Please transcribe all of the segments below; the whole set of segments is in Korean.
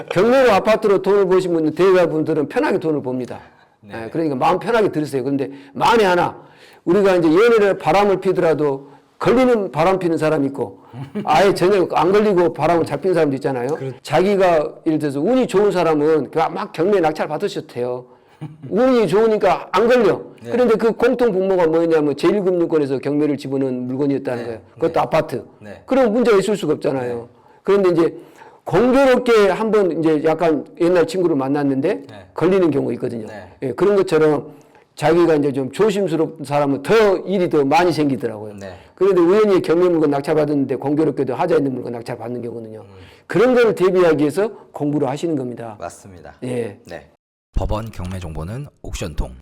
경매로 아파트로 돈을 버신 분들, 대가분들은 편하게 돈을 봅니다. 네. 그러니까 마음 편하게 들으세요. 그런데 만에 하나 우리가 이제 연애를 바람을 피더라도 걸리는 바람 피는 사람이 있고 아예 전혀 안 걸리고 바람을 잘 피는 사람도 있잖아요. 자기가 예를 들어서 운이 좋은 사람은 막 경매에 낙찰 받으셔도 돼요. 운이 좋으니까 안 걸려. 네. 그런데 그 공통 분모가 뭐냐면 제1금융권에서 경매를 집어넣은 물건이었다는 네. 거예요. 그것도 네. 아파트. 네. 그럼 문제가 있을 수가 없잖아요. 그런데 이제 공교롭게 한번 이제 약간 옛날 친구를 만났는데 네. 걸리는 경우가 있거든요. 네. 예, 그런 것처럼 자기가 이제 좀 조심스러운 사람은 더 일이 더 많이 생기더라고요. 네. 그런데 우연히 경매 물건 낙찰 받았는데 공교롭게도 하자 있는 물건 낙찰 받는 경우는요. 그런 걸 대비하기 위해서 공부를 하시는 겁니다. 맞습니다. 예. 네. 법원 경매 정보는 옥션통.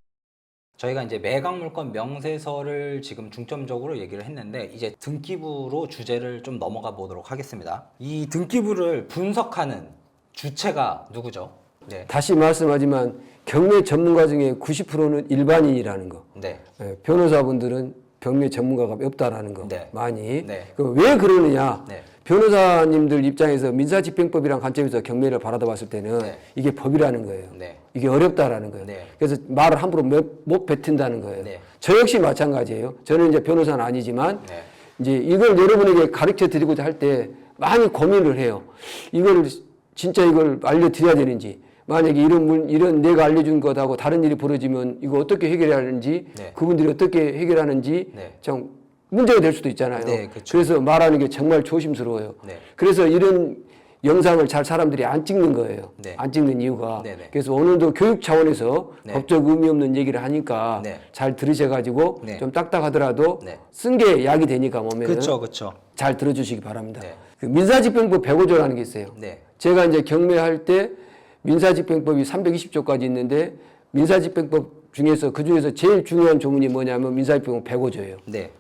저희가 이제 매각물건 명세서를 지금 중점적으로 얘기를 했는데 이제 등기부로 주제를 좀 넘어가 보도록 하겠습니다. 이 등기부를 분석하는 주체가 누구죠? 네. 다시 말씀하지만 경매 전문가 중에 90%는 일반인이라는 거. 네. 예, 변호사분들은 경매 전문가가 없다라는 거. 네. 많이. 네. 왜 그러느냐? 네. 변호사님들 입장에서 민사집행법이란 관점에서 경매를 바라다 봤을 때는 네. 이게 법이라는 거예요. 네. 이게 어렵다라는 거예요. 네. 그래서 말을 함부로 못 뱉은다는 거예요. 네. 저 역시 마찬가지예요. 저는 이제 변호사는 아니지만 네. 이제 이걸 여러분에게 가르쳐 드리고자 할 때 많이 고민을 해요. 이걸 진짜 이걸 알려드려야 되는지, 만약에 이런 내가 알려준 것하고 다른 일이 벌어지면 이거 어떻게 해결해야 하는지, 네. 그분들이 어떻게 해결하는지 네. 좀 문제가 될 수도 있잖아요. 네, 그렇죠. 그래서 말하는 게 정말 조심스러워요. 네. 그래서 이런 영상을 잘 사람들이 안 찍는 거예요. 네. 안 찍는 이유가. 네, 네. 그래서 오늘도 교육 차원에서 네. 법적 의미 없는 얘기를 하니까 네. 잘 들으셔가지고 네. 좀 딱딱하더라도 네. 쓴 게 약이 되니까 몸에는 그렇죠. 잘 들어주시기 바랍니다. 네. 그 민사집행법 105조라는 게 있어요. 네. 제가 이제 경매할 때 민사집행법이 320조까지 있는데 민사집행법 중에서 그 중에서 제일 중요한 조문이 뭐냐면 민사집행법 105조예요. 네.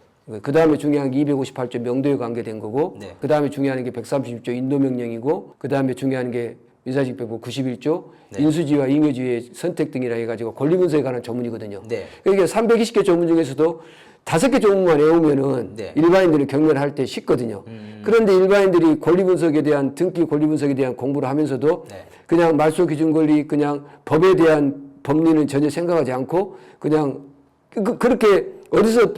그 다음에 중요한 게 258조 명도에 관계된 거고, 네. 그 다음에 중요한 게 136조 인도명령이고, 그 다음에 중요한 게 민사집행법 91조 네. 인수지와 잉여주의 선택 등이라 해가지고 권리분석에 관한 조문이거든요. 네. 그러니까 320개 조문 중에서도 5개 조문만 외우면은 네. 일반인들은 경매를 할 때 쉽거든요. 그런데 일반인들이 권리분석에 대한 등기 권리분석에 대한 공부를 하면서도 네. 그냥 말소 기준 권리, 그냥 법에 대한 법리는 전혀 생각하지 않고 그냥 그렇게 어디서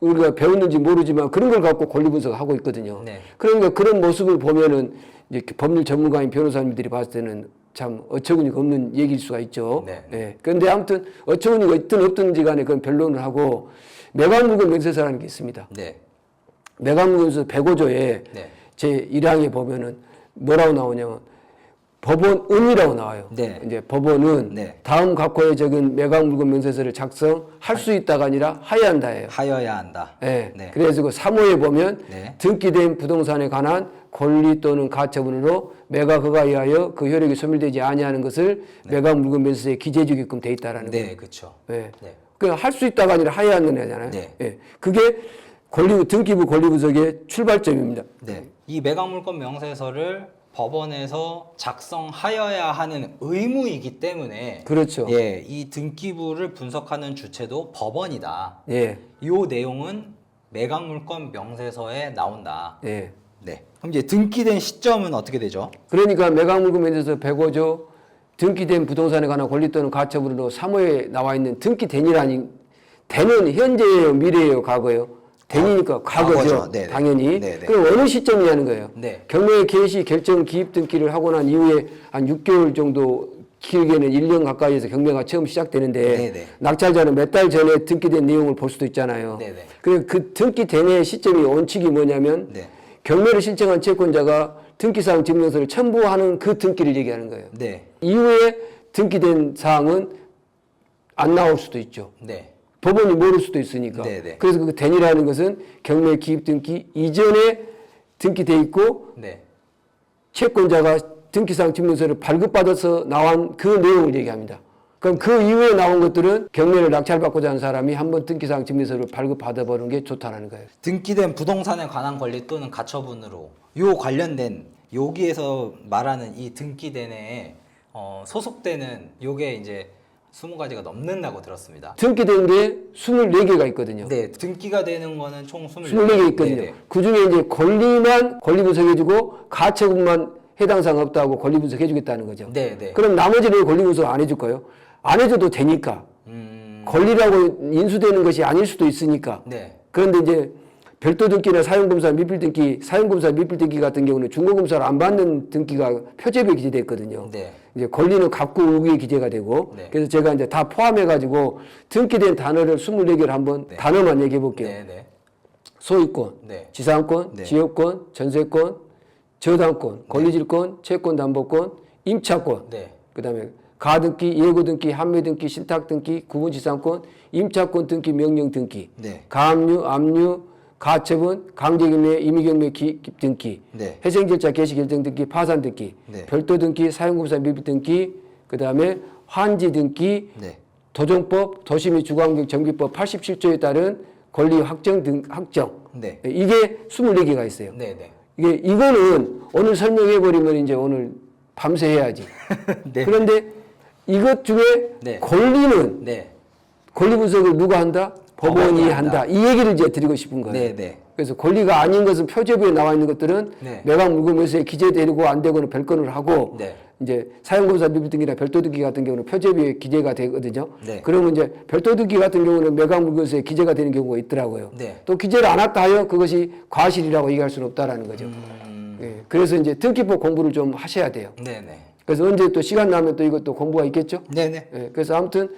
우리가 배웠는지 모르지만 그런 걸 갖고 권리 분석을 하고 있거든요. 네. 그러니까 그런 모습을 보면은 이제 법률 전문가인 변호사님들이 봤을 때는 참 어처구니가 없는 얘기일 수가 있죠. 네. 예. 그런데 아무튼 어처구니가 있든 없든지 간에 그건 변론을 하고 매각물건 명세서라는 게 있습니다. 네. 매각물건서 105조에 네. 제 1항에 보면은 뭐라고 나오냐면 법원은이라고 나와요. 네. 이제 법원은 네. 다음 각호에 적은 매각물건 명세서를 작성할 수 있다가 아니라 하여야 한다예요. 하여야 한다. 네. 네. 그래서 그 3호에 보면 네. 등기된 부동산에 관한 권리 또는 가처분으로 매각 허가에 의하여 그 효력이 소멸되지 아니하는 것을 매각물건 명세서에 기재해주게끔 돼 있다라는 거예요. 네, 그렇죠. 네. 네. 그냥 할 수 있다가 아니라 하여야 하는 거잖아요. 네. 예. 그게 등기부 권리분석의 출발점입니다. 네. 이 매각물건 명세서를 법원에서 작성하여야 하는 의무이기 때문에 그렇죠. 예, 이 등기부를 분석하는 주체도 법원이다. 예. 이 내용은 매각물건 명세서에 나온다. 예. 네. 그럼 이제 등기된 시점은 어떻게 되죠? 그러니까 매각물건 명세서 105조 등기된 부동산에 관한 권리 또는 가처분으로 3호에 나와 있는 등기된이라니 된은 현재예요, 미래예요, 과거예요? 된이니까 과거죠. 과거죠. 네네. 당연히. 네네. 그럼 어느 시점이냐는 거예요. 네. 경매 개시 결정 기입 등기를 하고 난 이후에 한 6개월 정도 길게는 1년 가까이에서 경매가 처음 시작되는데 네네. 낙찰자는 몇 달 전에 등기된 내용을 볼 수도 있잖아요. 네네. 그 등기된의 시점이 원칙이 뭐냐면 네. 경매를 신청한 채권자가 등기사항 증명서를 첨부하는 그 등기를 얘기하는 거예요. 네. 이후에 등기된 사항은 안 나올 수도 있죠. 네. 법원이 모를 수도 있으니까. 네네. 그래서 그 된이라는 것은 경매 기입 등기 이전에 등기돼 있고 네. 채권자가 등기사항 증명서를 발급받아서 나온 그 내용을 얘기합니다. 그럼 그 이후에 나온 것들은 경매를 낙찰받고자 하는 사람이 한번 등기사항 증명서를 발급받아보는 게 좋다는 거예요. 등기된 부동산에 관한 권리 또는 가처분으로 요 관련된 여기에서 말하는 이 등기된에 소속되는 요게 이제 20가지가 넘는다고 들었습니다. 등기된 게 24개가 있거든요. 네, 등기가 되는 거는 총 24개 있거든요. 네네. 그 중에 이제 권리만 권리 분석해주고 가처분만 해당 사항 없다고 권리 분석 해주겠다는 거죠. 네, 네. 그럼 나머지는 권리 분석 안 해줄까요? 안 해줘도 되니까. 권리라고 인수되는 것이 아닐 수도 있으니까. 네. 그런데 이제 별도 등기나 사용검사 미필 등기, 사용검사 미필 등기 같은 경우는 중고검사를 안 받는 등기가 표제비에 기재되어 있거든요. 네. 이제 권리는 갑구 우기에 기재가 되고, 네. 그래서 제가 이제 다 포함해가지고 등기된 단어를 24개를 한번 네. 단어만 얘기해 볼게요. 네, 네. 소유권, 네. 지상권, 네. 지역권, 전세권, 저당권, 권리질권, 채권 담보권, 임차권, 네. 그다음에 가등기, 예고등기, 판매등기, 신탁등기, 구분지상권, 임차권 등기, 명령등기, 네. 가압류, 압류, 가처분, 강제경매, 임의경매 등기, 네. 회생절차 개시결정 등기, 파산등기, 네. 별도등기, 사용검사 미필등기, 그다음에 환지등기, 네. 도정법, 도시 및 주거환경 정비법 87조에 따른 권리 확정 등 확정. 네. 이게 24개가 있어요. 네, 네. 이거는 오늘 설명해 버리면 이제 오늘 밤새 해야지. 네. 그런데 이것 중에 네. 권리는 네. 권리 분석을 누가 한다? 법원이 법원이 한다. 이 얘기를 이제 드리고 싶은 거예요. 네, 네. 그래서 권리가 아닌 것은 표제부에 나와 있는 것들은 네. 매각 물건 매수에 기재되고 안 되고는 별건을 하고 네. 이제 사용검사 미필 등기나 별도 등기 같은 경우는 표제부에 기재가 되거든요. 네. 그러면 이제 별도 등기 같은 경우는 매각 물건세에 기재가 되는 경우가 있더라고요. 네. 또 기재를 안 했다 하여 그것이 과실이라고 얘기할 수는 없다라는 거죠. 예, 그래서 이제 등기법 공부를 좀 하셔야 돼요. 네, 네. 그래서 언제 또 시간 나면 또 이것도 공부가 있겠죠. 네, 네. 예, 그래서 아무튼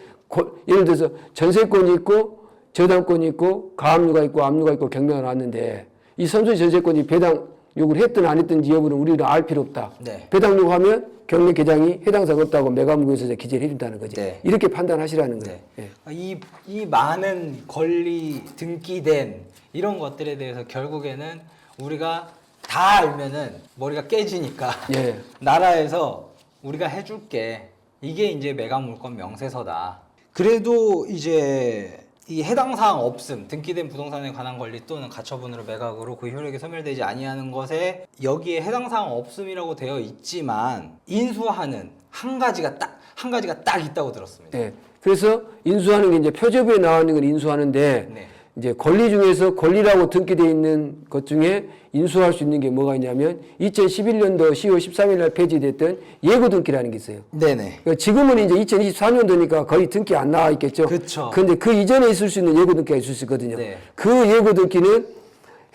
예를 들어서 전세권이 있고 저당권이 있고 가압류가 있고 압류가 있고 경매가 나왔는데 이 선순위 전세권이 배당 요구를 했든 안 했든지 여부는 우리는 알 필요 없다. 네. 배당 요구하면 경매 계장이 해당 사항 없다고 매각물건에서 기재를 해준다는 거지. 네. 이렇게 판단하시라는 거예요. 네. 예. 이 많은 권리 등기된 이런 것들에 대해서 결국에는 우리가 다 알면은 머리가 깨지니까 예. 나라에서 우리가 해줄게 이게 이제 매각물건 명세서다. 그래도 이제 이 해당 사항 없음 등기된 부동산에 관한 권리 또는 가처분으로 매각으로 그 효력이 소멸되지 아니하는 것에 여기에 해당 사항 없음이라고 되어 있지만 인수하는 한 가지가 딱 있다고 들었습니다. 예. 그래서 인수하는 게 이제 표제부에 나와 있는 건 인수하는데 네. 이제 권리 중에서 권리라고 등기되어 있는 것 중에 인수할 수 있는 게 뭐가 있냐면 2011년도 10월 13일 날 폐지됐던 예고 등기라는 게 있어요. 네네. 그러니까 지금은 이제 2024년도니까 거의 등기 안 나와 있겠죠. 그쵸. 근데 그 이전에 있을 수 있는 예고 등기가 있을 수 있거든요. 네. 그 예고 등기는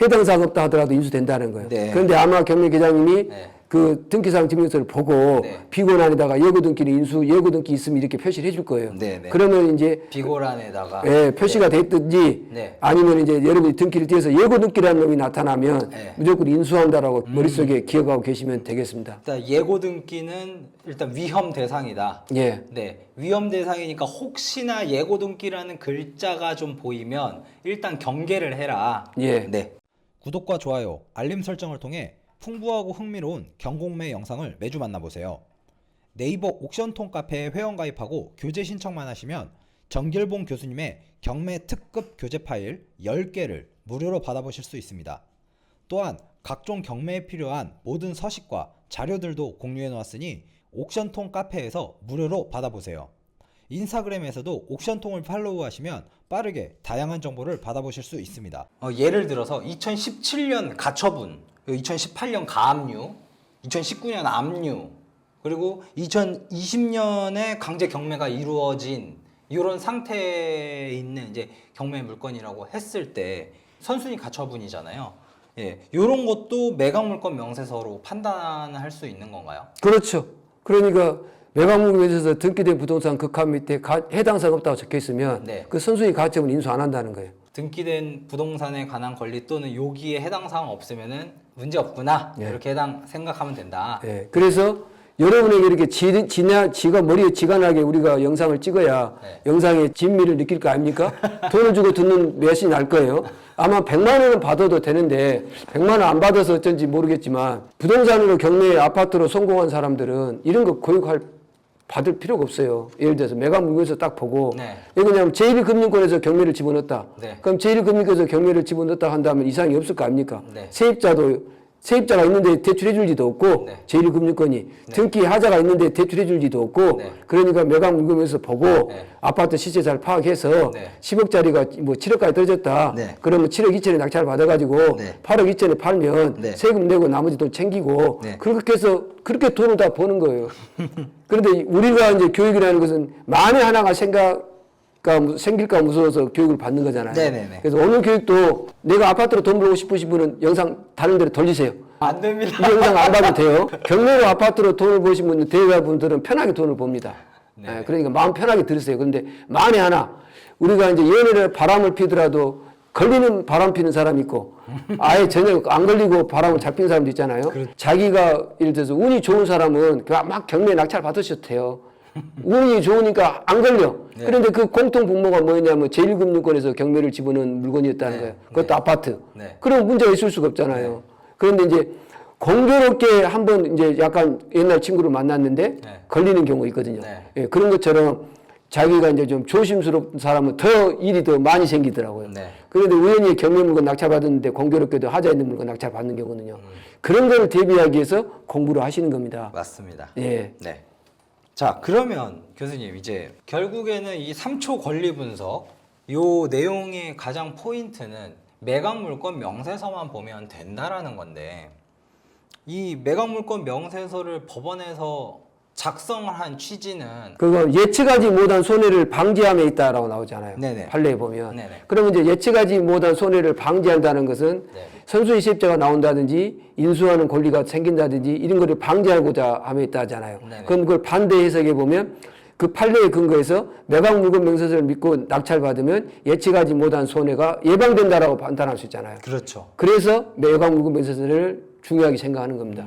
해당 사항 없다 하더라도 인수된다는 거예요. 네. 그런데 아마 경매 계장님이 네. 그 등기사항 증명서를 보고 네. 비고란에다가 예고 등기는 인수, 예고 등기 있으면 이렇게 표시를 해줄 거예요. 네, 네. 그러면 이제 비고란에다가 예, 표시가 됐든지 네. 아니면 이제 여러분이 등기를 띄어서 예고 등기라는 놈이 나타나면 네. 무조건 인수한다라고 머릿속에 기억하고 계시면 되겠습니다. 일단 예고 등기는 일단 위험 대상이다. 예. 네, 위험 대상이니까 혹시나 예고 등기라는 글자가 좀 보이면 일단 경계를 해라. 예. 네. 구독과 좋아요, 알림 설정을 통해 풍부하고 흥미로운 경공매 영상을 매주 만나보세요. 네이버 옥션통 카페에 회원가입하고 교재 신청만 하시면 정길봉 교수님의 경매 특급 교재 파일 10개를 무료로 받아보실 수 있습니다. 또한 각종 경매에 필요한 모든 서식과 자료들도 공유해 놓았으니 옥션통 카페에서 무료로 받아보세요. 인스타그램에서도 옥션통을 팔로우하시면 빠르게 다양한 정보를 받아보실 수 있습니다. 예를 들어서 2017년 가처분, 2018년 가압류, 2019년 압류, 그리고 2020년에 강제 경매가 이루어진 이런 상태에 있는 이제 경매 물건이라고 했을 때 선순위 가처분이잖아요. 예, 이런 것도 매각 물건 명세서로 판단할 수 있는 건가요? 그렇죠. 그러니까 매각물건에서 등기된 부동산 극한 밑에 해당 사항 없다고 적혀 있으면 네. 그 선순위 가점을 인수 안 한다는 거예요. 등기된 부동산에 관한 권리 또는 여기에 해당 사항 없으면은 문제 없구나. 예. 이렇게 생각하면 된다. 예. 그래서 여러분에게 이렇게 지가 머리에 지가 나게 우리가 영상을 찍어야 네. 영상의 진미를 느낄 거 아닙니까? 돈을 주고 듣는 맛이 날 거예요. 아마 100만 원은 받아도 되는데 100만 원 안 받아서 어쩐지 모르겠지만 부동산으로 경매 아파트로 성공한 사람들은 이런 거 받을 필요가 없어요. 예를 들어서 매각물건에서 딱 보고 네. 이거 그냥 제1금융권에서 경매를 집어넣었다. 네. 그럼 제1금융권에서 경매를 집어넣었다 한다면 이상이 없을 거 아닙니까? 네. 세입자도 세입자가 있는데 대출해줄지도 없고 네. 제1금융권이 등기 하자가 있는데 대출해줄지도 없고 네. 그러니까 매각 물건에서 보고 네. 아파트 시세 잘 파악해서 네. 10억짜리가 뭐 7억까지 떨어졌다. 네. 그러면 7억 2천에 낙찰 받아가지고 네. 8억 2천에 팔면 네. 세금 내고 나머지 돈 챙기고 네. 그렇게 해서 그렇게 돈을 다 버는 거예요. 그런데 우리가 이제 교육이라는 것은 만에 하나가 생길까 무서워서 교육을 받는 거잖아요. 네네네. 그래서 오늘 교육도 내가 아파트로 돈 벌고 싶으신 분은 영상 다른 데로 돌리세요. 안 됩니다. 이 영상 안 봐도 돼요. 경매로 아파트로 돈을 버신 분들, 대여자분들은 편하게 돈을 법니다. 네. 그러니까 마음 편하게 들으세요. 그런데 만에 하나 우리가 이제 연애를 바람을 피더라도 걸리는 바람 피는 사람이 있고 아예 전혀 안 걸리고 바람을 잘 피는 사람도 있잖아요. 자기가 예를 들어서 운이 좋은 사람은 막 경매 낙찰 받으셔도 돼요. 운이 좋으니까 안 걸려. 네. 그런데 그 공통 분모가 뭐냐면 제1금융권에서 경매를 집어넣은 물건이었다는 네. 거예요. 그것도 네. 아파트. 네. 그럼 문제가 있을 수가 없잖아요. 그런데 이제 공교롭게 한번 이제 약간 옛날 친구를 만났는데 네. 걸리는 경우가 있거든요. 네. 예, 그런 것처럼 자기가 이제 좀 조심스러운 사람은 더 일이 더 많이 생기더라고요. 네. 그런데 우연히 경매 물건 낙찰받았는데 공교롭게도 하자 있는 물건 낙찰받는 경우는요. 그런 거를 대비하기 위해서 공부를 하시는 겁니다. 맞습니다. 예. 네. 자, 그러면 교수님 이제 결국에는 이 3초 권리 분석 요 내용의 가장 포인트는 매각 물건 명세서만 보면 된다라는 건데 이 매각 물건 명세서를 법원에서 작성을 한 취지는 그거 예측하지 못한 손해를 방지함에 있다라고 나오잖아요. 네네. 판례에 보면. 네네. 그러면 이제 예측하지 못한 손해를 방지한다는 것은 네. 선수의 세입자가 나온다든지 인수하는 권리가 생긴다든지 이런 거를 방지하고자 함에 있다잖아요. 네네. 그럼 그걸 반대 해석해 보면 그 판례에 근거해서 매각 물건 명세서를 믿고 낙찰받으면 예측하지 못한 손해가 예방된다라고 판단할 수 있잖아요. 그렇죠. 그래서 매각 물건 명세서를 중요하게 생각하는 겁니다.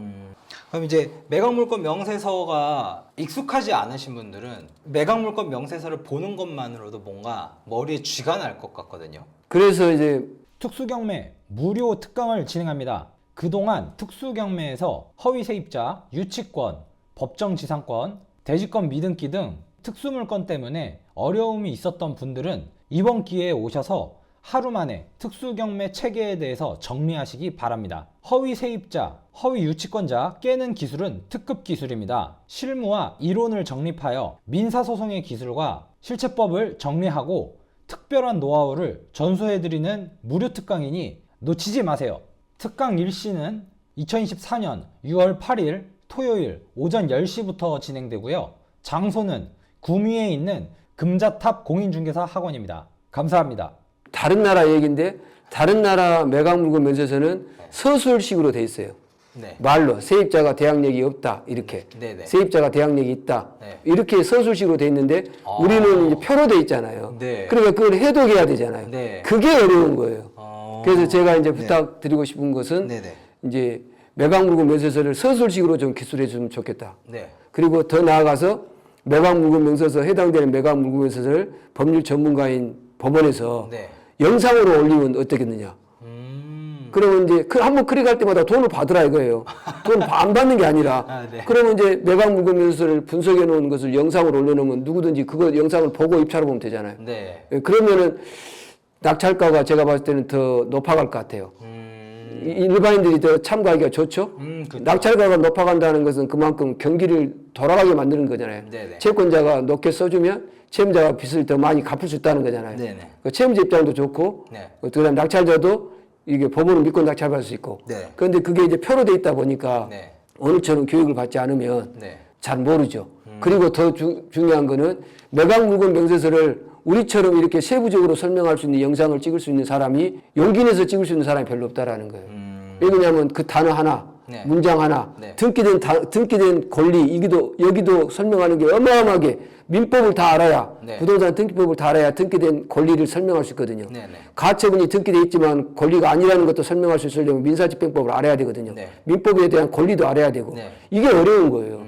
그럼 이제 매각 물건 명세서가 익숙하지 않으신 분들은 매각 물건 명세서를 보는 것만으로도 뭔가 머리에 쥐가 날 것 같거든요. 그래서 이제 특수경매 무료 특강을 진행합니다. 그동안 특수경매에서 허위 세입자, 유치권, 법정지상권, 대지권 미등기 등 특수물건 때문에 어려움이 있었던 분들은 이번 기회에 오셔서 하루 만에 특수경매 체계에 대해서 정리하시기 바랍니다. 허위 세입자, 허위 유치권자 깨는 기술은 특급 기술입니다. 실무와 이론을 정립하여 민사소송의 기술과 실체법을 정리하고 특별한 노하우를 전수해드리는 무료 특강이니 놓치지 마세요. 특강 일시는 2024년 6월 8일 토요일 오전 10시부터 진행되고요. 장소는 구미에 있는 금자탑 공인중개사 학원입니다. 감사합니다. 다른 나라 얘기인데 다른 나라 매각 물건 면세서는 서술식으로 돼 있어요. 네. 말로 세입자가 대항력이 없다 이렇게 네네. 세입자가 대항력이 있다 네. 이렇게 서술식으로 돼 있는데 우리는 이제 표로 돼 있잖아요. 네. 그러니까 그걸 해독해야 되잖아요. 네. 그게 어려운 거예요. 그래서 제가 이제 부탁드리고 싶은 것은 네네. 이제 매각 물건 면세서를 서술식으로 좀 기술해 주면 좋겠다. 네. 그리고 더 나아가서 매각 물건 명세서 해당되는 매각 물건 명세서를 법률 전문가인 법원에서 네. 영상으로 올리면 어떻겠느냐. 그러면 이제 한번 클릭할 때마다 돈을 받으라 이거예요. 돈 안 받는 게 아니라. 아, 네. 그러면 이제 매각 물건 명세서를 분석해 놓은 것을 영상으로 올려놓으면 누구든지 그거 영상을 보고 입찰해 보면 되잖아요. 네. 그러면은 낙찰가가 제가 봤을 때는 더 높아갈 것 같아요. 일반인들이 더 참가하기가 좋죠. 그렇죠. 낙찰가가 높아간다는 것은 그만큼 경기를 돌아가게 만드는 거잖아요. 네네. 채권자가 높게 써주면 채무자가 빚을 더 많이 갚을 수 있다는 거잖아요. 네네. 그 채무자 입장도 좋고, 네. 그다음 낙찰자도 이게 법원을 믿고 낙찰받을 수 있고. 네. 그런데 그게 이제 표로 돼 있다 보니까 네. 오늘처럼 교육을 받지 않으면 네. 잘 모르죠. 그리고 더 중요한 거는 매각 물건 명세서를 우리처럼 이렇게 세부적으로 설명할 수 있는 영상을 찍을 수 있는 사람이 용기 내서 찍을 수 있는 사람이 별로 없다라는 거예요. 왜냐하면 그 단어 하나, 네. 문장 하나, 네. 등기된 권리, 여기도 설명하는 게 어마어마하게 민법을 다 알아야, 네. 부동산 등기법을 다 알아야 등기된 권리를 설명할 수 있거든요. 네, 네. 가처분이 등기돼 있지만 권리가 아니라는 것도 설명할 수 있으려면 민사집행법을 알아야 되거든요. 네. 민법에 대한 권리도 알아야 되고. 네. 이게 어려운 거예요.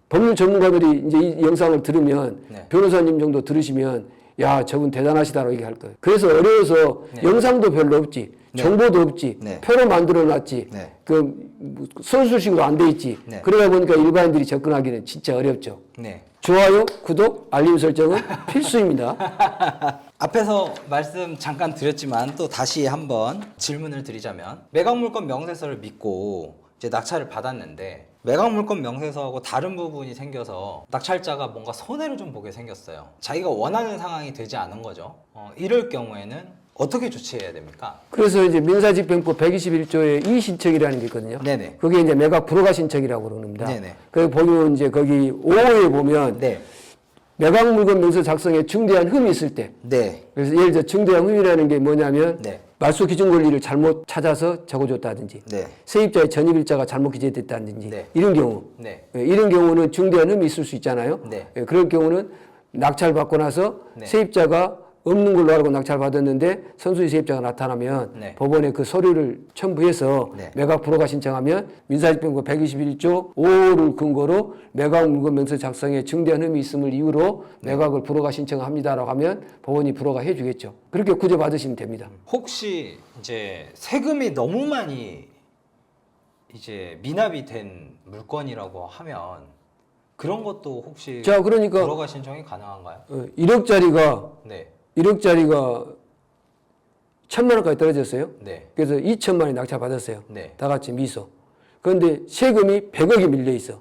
법률 전문가들이 이제 이 영상을 들으면 네. 변호사님 정도 들으시면 야 저분 대단하시다라고 얘기할 거예요. 그래서 어려워서 네. 영상도 별로 없지. 네. 정보도 없지. 네. 표로 만들어놨지. 네. 그 선수식으로 안 돼 있지. 네. 그러다 보니까 일반인들이 접근하기는 진짜 어렵죠. 네. 좋아요, 구독, 알림 설정은 필수입니다. 앞에서 말씀 잠깐 드렸지만 또 다시 한번 질문을 드리자면 매각물건 명세서를 믿고 이제 낙찰을 받았는데 매각물건 명세서하고 다른 부분이 생겨서 낙찰자가 뭔가 손해를 좀 보게 생겼어요. 자기가 원하는 상황이 되지 않은 거죠. 이럴 경우에는 어떻게 조치해야 됩니까? 그래서 이제 민사집행법 121조에 이의신청이라는 게 있거든요. 네네. 그게 이제 매각 불허가 신청이라고 그럽니다. 네네. 거기 보면 이제 거기 5호에 보면 네. 매각 물건 명세 작성에 중대한 흠이 있을 때, 네. 그래서 예를 들어 중대한 흠이라는 게 뭐냐면 네. 말소 기준 권리를 잘못 찾아서 적어줬다든지, 네. 세입자의 전입일자가 잘못 기재됐다든지, 네. 이런 경우, 네. 이런 경우는 중대한 흠이 있을 수 있잖아요. 네. 그럴 경우는 낙찰 받고 나서 네. 세입자가 없는 걸로 알고 낙찰 받았는데 선수의 세입자가 나타나면 네. 법원에 그 서류를 첨부해서 네. 매각 매각 불허가 신청하면 민사집행법 121조 5호를 근거로 매각 물건 명세 작성에 중대한 흠이 있음을 이유로 매각을 불허가 신청합니다라고 하면 법원이 불허가 해주겠죠. 그렇게 구제 받으시면 됩니다. 혹시 이제 세금이 너무 많이 이제 미납이 된 물건이라고 하면 그런 것도 혹시 자, 그러니까 불허가 신청이 가능한가요? 1억짜리가 네. 1억짜리가 1,000만 원까지 떨어졌어요. 네. 그래서 2천만 원이 낙찰 받았어요. 네. 다 같이 미소. 그런데 세금이 100억이 밀려 있어.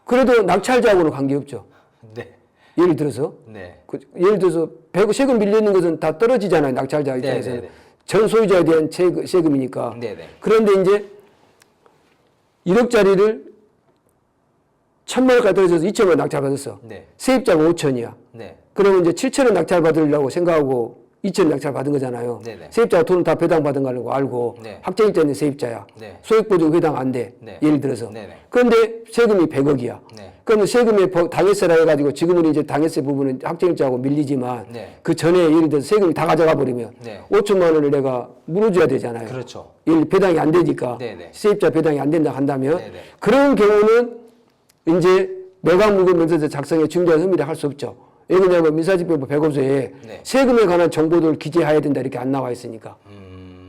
그래도 낙찰자하고는 관계없죠. 네. 예를 들어서 네. 예를 들어서 100억 세금 밀려 있는 것은 다 떨어지잖아요. 낙찰자 입장에서는. 네. 전 소유자에 대한 세금이니까. 네. 네. 그런데 이제 1억짜리를 1,000만 원까지 떨어져서 2천만 원 낙찰 받았어. 네. 세입자가 5천이야. 네. 그러면 이제 7천 원 낙찰 받으려고 생각하고 2천 원 낙찰 받은 거잖아요. 네네. 세입자가 돈을 다 배당 받은 거라고 알고 네. 확정일자는 세입자야. 네. 소액보증 회당 안 돼. 네. 예를 들어서. 네네. 그런데 세금이 100억이야. 네. 그러면 세금의 당해세라 해가지고 지금은 이제 당해세 부분은 확정일자하고 밀리지만 네. 그 전에 예를 들어서 세금이 다 가져가 버리면 네. 5천만 원을 내가 물어줘야 되잖아요. 그렇죠. 예를 배당이 안 되니까 네네. 세입자 배당이 안 된다 한다면 네네. 그런 경우는 이제 매각 물건 명세서 작성에 중대한 흠이라 할 수 없죠. 왜냐하면 민사집행법 105조에 네. 세금에 관한 정보들을 기재해야 된다 이렇게 안 나와 있으니까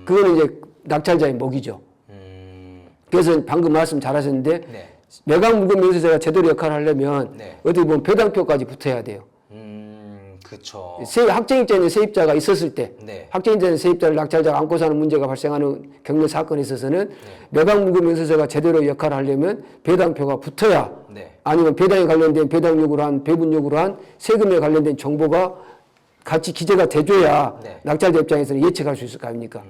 그거는 이제 낙찰자의 목이죠. 그래서 방금 말씀 잘하셨는데 네. 매각 물건 명세서가 제대로 역할을 하려면 네. 어떻게 보면 배당표까지 붙어야 돼요. 그렇죠. 확정일자는 세입자가 있었을 때 네. 확정일자는 세입자를 낙찰자가 안고 사는 문제가 발생하는 경매 사건에 있어서는 매각 물건 명세서가 제대로 역할을 하려면 배당표가 붙어야 네. 아니면 배당에 관련된 배당 요구로 한 배분 요구로 한 세금에 관련된 정보가 같이 기재가 돼줘야 네. 낙찰자 입장에서는 예측할 수 있을 거 아닙니까?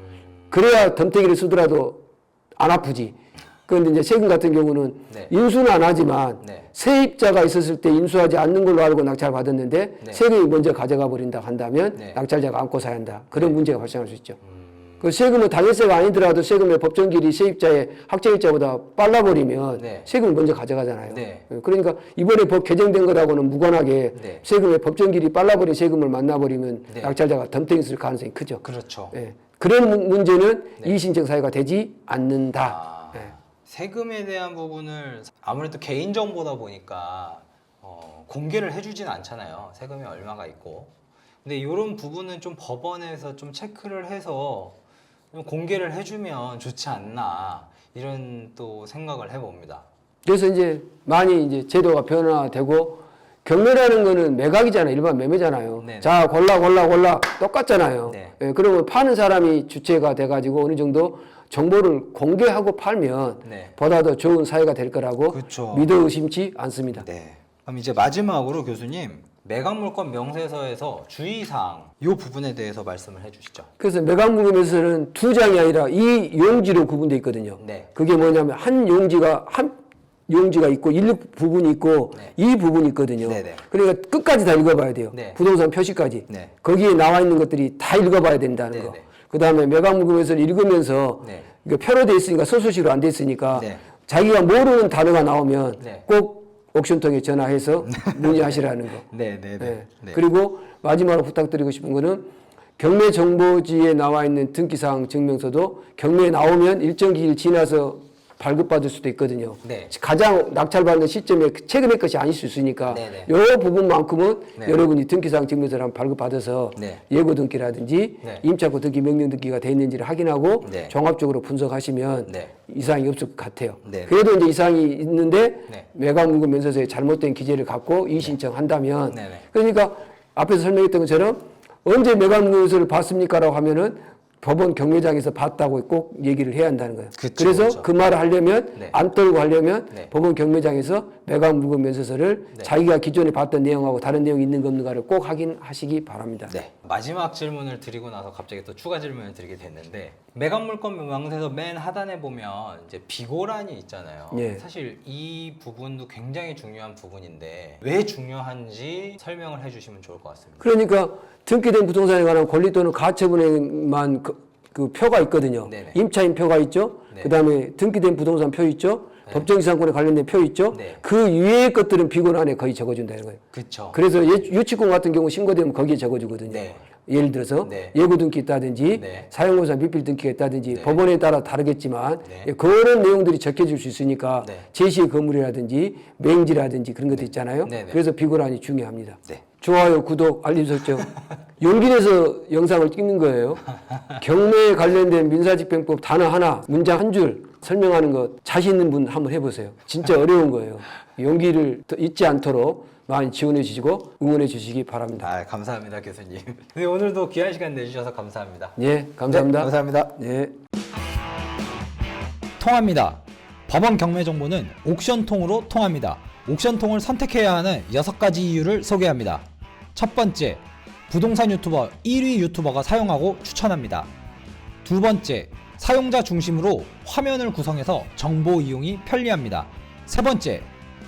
그래야 덤태기를 쓰더라도 안 아프지. 그런데 이제 세금 같은 경우는 네. 인수는 안 하지만 네. 세입자가 있었을 때 인수하지 않는 걸로 알고 낙찰 받았는데 네. 세금이 먼저 가져가 버린다 한다면 네. 낙찰자가 안고 사야 한다. 그런 문제가 발생할 수 있죠. 그 세금은 당해세가 아니더라도 세금의 법정기일이 세입자의 확정일자보다 빨라버리면 네. 세금을 먼저 가져가잖아요. 네. 그러니까 이번에 법 개정된 것하고는 무관하게 네. 세금의 법정기일이 빨라버린 세금을 만나버리면 네. 낙찰자가 덤탱이 쓸 가능성이 크죠. 그렇죠. 예. 그런 문제는 이의신청 사유가 되지 않는다. 예. 세금에 대한 부분을 아무래도 개인정보다 보니까 공개를 해주진 않잖아요. 세금이 얼마가 있고. 근데 이런 부분은 좀 법원에서 좀 체크를 해서 좀 공개를 해주면 좋지 않나 이런 또 생각을 해봅니다. 그래서 이제 많이 이제 제도가 변화되고 경매라는 거는 매각이잖아요. 일반 매매잖아요. 네네. 자, 골라 똑같잖아요. 네. 예, 그러면 파는 사람이 주체가 돼가지고 어느 정도 정보를 공개하고 팔면 네. 보다 더 좋은 사회가 될 거라고 그쵸. 믿어 의심치 않습니다. 네. 그럼 이제 마지막으로 교수님 매각물건 명세서에서 주의사항 이 부분에 대해서 말씀을 해주시죠. 그래서 매각물건에서는 두 장이 아니라 이 용지로 구분되어 있거든요. 네. 그게 뭐냐면 한 용지가 있고 부분이 있고 네. 이 부분이 있거든요. 네네. 그러니까 끝까지 다 읽어봐야 돼요. 네. 부동산 표시까지. 네. 거기에 나와 있는 것들이 다 읽어봐야 된다는 거. 네네. 그 다음에 매각물건에서 읽으면서 네. 이거 표로 돼 있으니까 서술식으로 안 돼 있으니까 네. 자기가 모르는 단어가 나오면 네. 꼭 옥션통에 전화해서 문의하시라는 거. 네네네. 네. 네. 그리고 마지막으로 부탁드리고 싶은 거는 경매 정보지에 나와 있는 등기사항 증명서도 경매에 나오면 일정 기일 지나서 발급받을 수도 있거든요. 네. 가장 낙찰받는 시점에 최근의 것이 아닐 수 있으니까 네네. 이 부분만큼은 네. 여러분이 등기사항 증명서를 한번 발급받아서 네. 예고 등기라든지 네. 임차권 등기 명령 등기가 돼 있는지를 확인하고 네. 종합적으로 분석하시면 네. 이상이 없을 것 같아요. 네. 그래도 이제 이상이 있는데 네. 매각물건 면세서에 잘못된 기재를 갖고 이의신청한다면 네. 네. 그러니까 앞에서 설명했던 것처럼 언제 매각물건서를 봤습니까라고 하면은 법원 경매장에서 봤다고 꼭 얘기를 해야 한다는 거예요. 그쵸, 그래서 그쵸. 그 말을 하려면 네. 안 떨고 하려면 네. 법원 경매장에서 매각 물건 면세서를 네. 자기가 기존에 봤던 내용하고 다른 내용이 있는 가 없는가를 꼭 확인하시기 바랍니다. 네. 마지막 질문을 드리고 나서 갑자기 또 추가 질문을 드리게 됐는데 매각물건 명세서 맨 하단에 보면 이제 비고란이 있잖아요. 예. 사실 이 부분도 굉장히 중요한 부분인데 왜 중요한지 설명을 해주시면 좋을 것 같습니다. 그러니까 등기된 부동산에 관한 권리 또는 가처분에만 그 표가 있거든요. 네네. 임차인 표가 있죠. 네. 그다음에 등기된 부동산 표 있죠. 법정지상권에 관련된 표 있죠. 네. 그 위의 것들은 비고란에 거의 적어준다는 거예요. 그렇죠. 그래서 유치권 같은 경우 신고되면 거기에 적어주거든요. 네. 예를 들어서 네. 예고 등기 있다든지 네. 사용공사 미필 등기가 있다든지 네. 법원에 따라 다르겠지만 네. 예, 그런 내용들이 적혀질 수 있으니까 네. 제시의 건물이라든지 맹지라든지 그런 것도 있잖아요. 네. 네. 그래서 비고란이 중요합니다. 네. 좋아요, 구독, 알림 설정. 용기 내서 영상을 찍는 거예요. 경매에 관련된 민사집행법 단어 하나, 문장 한 줄 설명하는 것 자신 있는 분 한번 해보세요. 진짜 어려운 거예요. 용기를 잊지 않도록 많이 지원해 주시고 응원해 주시기 바랍니다. 아, 감사합니다, 교수님. 네, 오늘도 귀한 시간 내주셔서 감사합니다. 예, 감사합니다. 네, 감사합니다. 예. 통합니다. 법원 경매 정보는 옥션통으로 통합니다. 옥션통을 선택해야 하는 6가지 이유를 소개합니다. 첫 번째, 부동산 유튜버 1위 유튜버가 사용하고 추천합니다. 두 번째, 사용자 중심으로 화면을 구성해서 정보 이용이 편리합니다. 세 번째,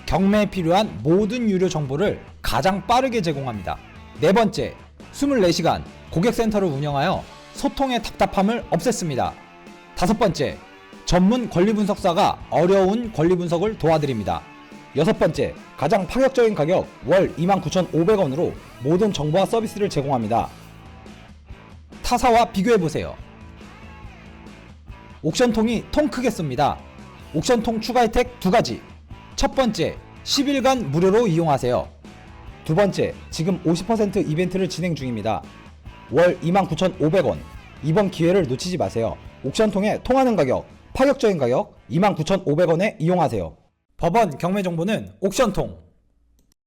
경매에 필요한 모든 유료 정보를 가장 빠르게 제공합니다. 네 번째, 24시간 고객센터를 운영하여 소통의 답답함을 없앴습니다. 다섯 번째, 전문 권리분석사가 어려운 권리분석을 도와드립니다. 여섯 번째, 가장 파격적인 가격 월 29,500원으로 모든 정보와 서비스를 제공합니다. 타사와 비교해보세요. 옥션통이 통 크게 씁니다. 옥션통 추가 혜택 2가지. 첫 번째, 10일간 무료로 이용하세요. 두 번째, 지금 50% 이벤트를 진행 중입니다. 월 29,500원. 이번 기회를 놓치지 마세요. 옥션통에 통하는 가격, 파격적인 가격 29,500원에 이용하세요. 법원 경매 정보는 옥션통.